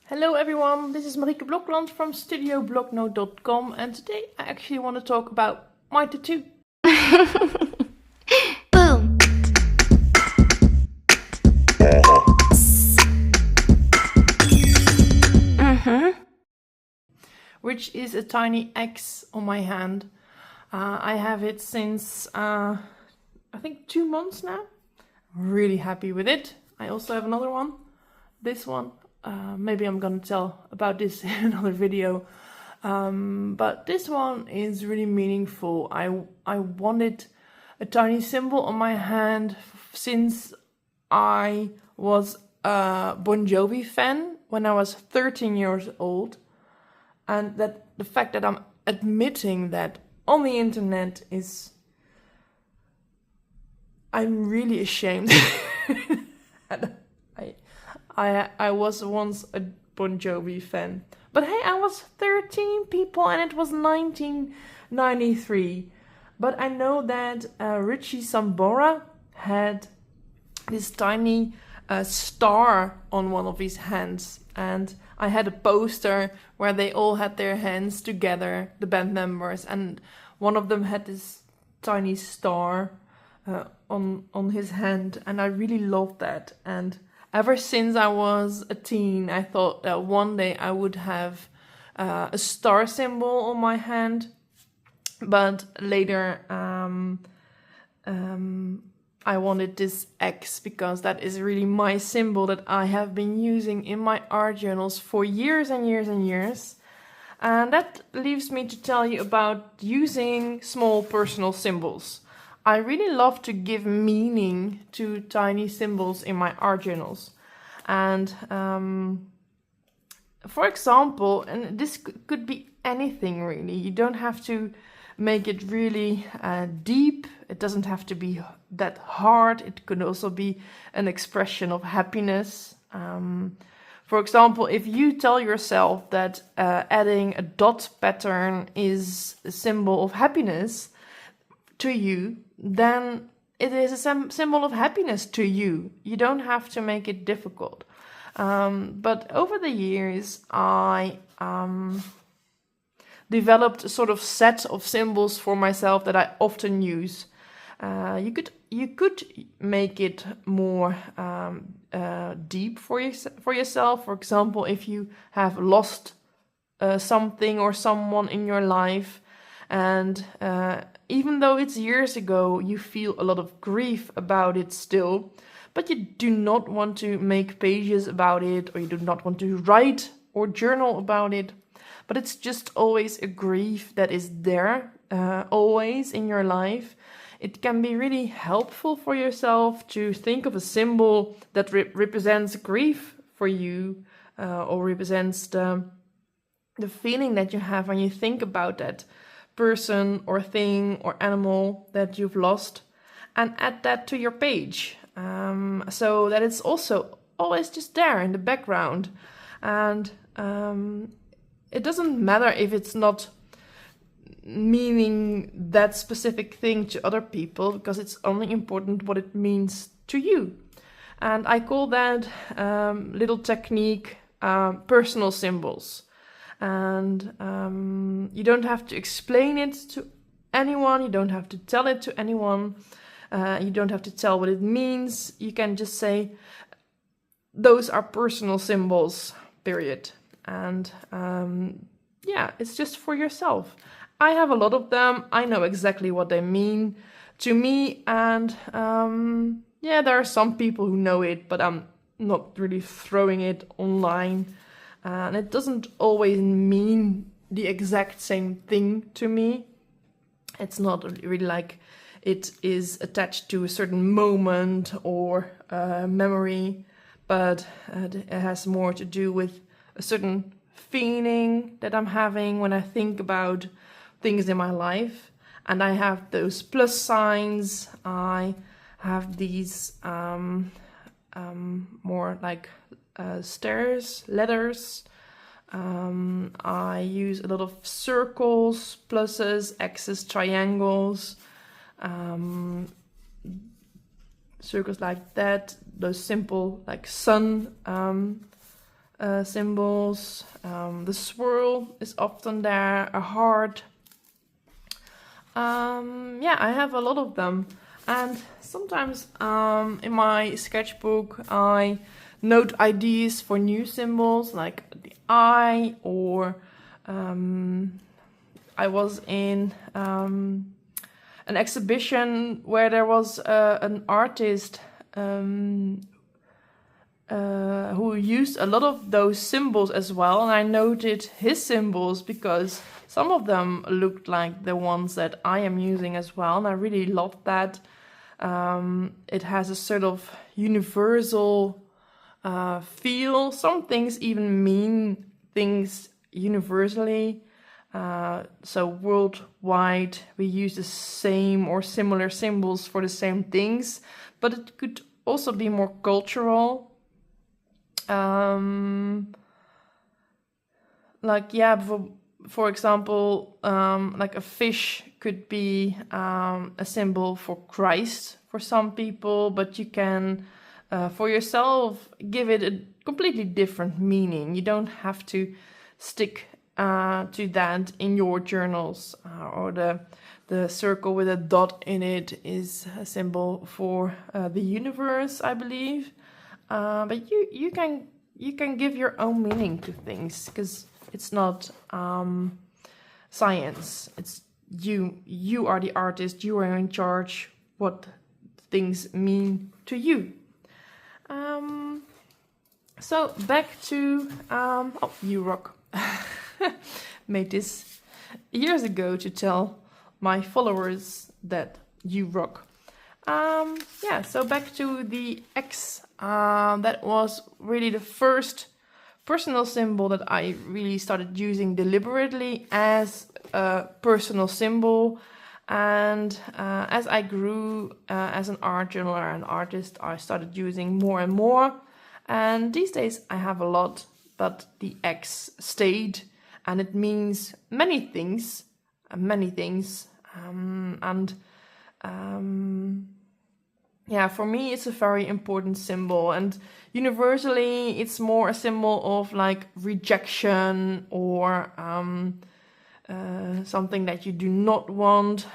Hello everyone, this is Marieke Blokland from studiobloknote.com and today I actually want to talk about my tattoo. Boom. Which is a tiny X on my hand. I have it since I think 2 months now. I'm really happy with it. I also have another one, this one. Maybe I'm gonna tell about this in another video. But this one is really meaningful. I wanted a tiny symbol on my hand since I was a Bon Jovi fan when I was 13 years old. And that the fact that I'm admitting that on the internet is... I'm really ashamed. I was once a Bon Jovi fan. But hey, I was 13 people and it was 1993. But I know that Richie Sambora had this tiny star on one of his hands. And I had a poster where they all had their hands together, the band members. And one of them had this tiny star on his hand. And I really loved that. And ever since I was a teen, I thought that one day I would have a star symbol on my hand. But later I wanted this X because that is really my symbol that I have been using in my art journals for years and years and years. And that leaves me to tell you about using small personal symbols. I really love to give meaning to tiny symbols in my art journals. And for example, and this could be anything really, you don't have to make it really deep. It doesn't have to be that hard. It could also be an expression of happiness. For example, if you tell yourself that adding a dot pattern is a symbol of happiness to you, then it is a symbol of happiness to you. You don't have to make it difficult. But over the years, I developed a sort of set of symbols for myself that I often use. You could make it more deep for yourself. For example, if you have lost something or someone in your life, and even though it's years ago, you feel a lot of grief about it still, but you do not want to make pages about it, or you do not want to write or journal about it. But it's just always a grief that is there, always in your life. It can be really helpful for yourself to think of a symbol that represents grief for you, or represents the feeling that you have when you think about that person or thing or animal that you've lost, and add that to your page, so that it's also always just there in the background. And it doesn't matter if it's not meaning that specific thing to other people, because it's only important what it means to you. And I call that little technique personal symbols. And you don't have to explain it to anyone, you don't have to tell it to anyone, you don't have to tell what it means. You can just say, those are personal symbols, period. And yeah, it's just for yourself. I have a lot of them. I know exactly what they mean to me. And yeah, there are some people who know it, but I'm not really throwing it online. And it doesn't always mean the exact same thing to me. It's not really like it is attached to a certain moment or memory, but it has more to do with a certain feeling that I'm having when I think about things in my life. And I have those plus signs. I have these more like stairs, letters. I use a lot of circles, pluses, X's, triangles, circles like that, those simple like sun symbols. The swirl is often there, a heart. Yeah, I have a lot of them. And sometimes in my sketchbook I note ideas for new symbols like the eye, or I was in an exhibition where there was an artist who used a lot of those symbols as well, and I noted his symbols because some of them looked like the ones that I am using as well, and I really loved that. It has a sort of universal feel. Some things even mean things universally. So worldwide, we use the same or similar symbols for the same things, but it could also be more cultural. Like, yeah, for example, like a fish could be a symbol for Christ for some people, but you can, for yourself, give it a completely different meaning. You don't have to stick to that in your journals, or the circle with a dot in it is a symbol for the universe, I believe. But you can give your own meaning to things, because it's not science. It's you are the artist. You are in charge what things mean to you. So back to you rock. Made this years ago to tell my followers that you rock. Yeah, so back to the X. That was really the first personal symbol that I really started using deliberately as a personal symbol. And as I grew as an art journaler and artist, I started using more and more. And these days I have a lot, but the X stayed, and it means many things, yeah, for me it's a very important symbol, and universally it's more a symbol of like rejection, or something that you do not want,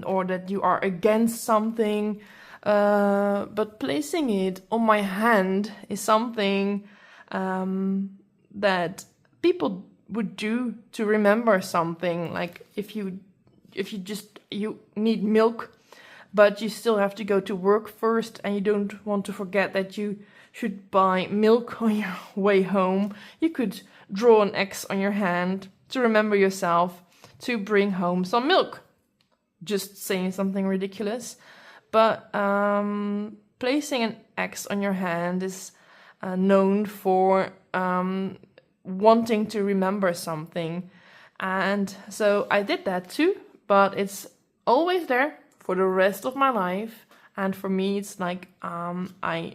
or that you are against something. But placing it on my hand is something that people would do to remember something. Like if you need milk, but you still have to go to work first, and you don't want to forget that you should buy milk on your way home, you could draw an X on your hand to remember yourself to bring home some milk. Just saying something ridiculous. But placing an X on your hand is known for wanting to remember something. And so I did that too, but it's always there for the rest of my life. And for me, it's like I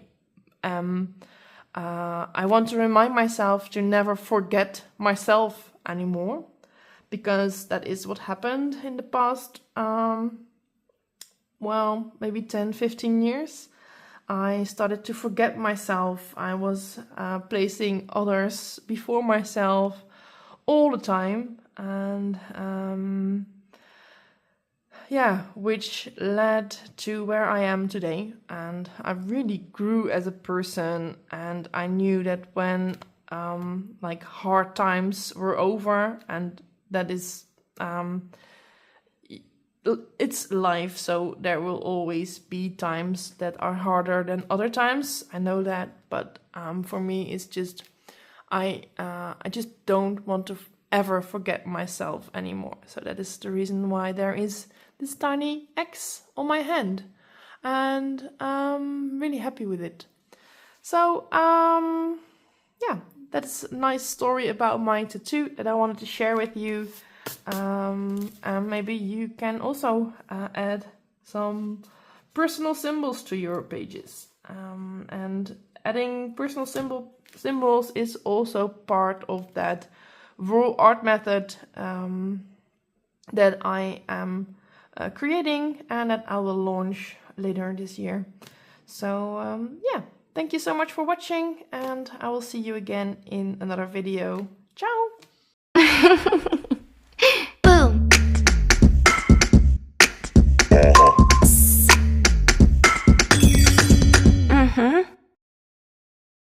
want to remind myself to never forget myself anymore, because that is what happened in the past, maybe 10, 15 years. I started to forget myself. I was placing others before myself all the time, and which led to where I am today. And I really grew as a person, and I knew that when hard times were over, and that is it's life, so there will always be times that are harder than other times. I know that, but for me, it's just I just don't want to ever forget myself anymore. So that is the reason why there is this tiny X on my hand, and I'm really happy with it. So that's a nice story about my tattoo that I wanted to share with you. And maybe you can also add some personal symbols to your pages. And adding personal symbols is also part of that raw art method that I am creating, and that I will launch later this year. So Thank you so much for watching, and I will see you again in another video. Ciao!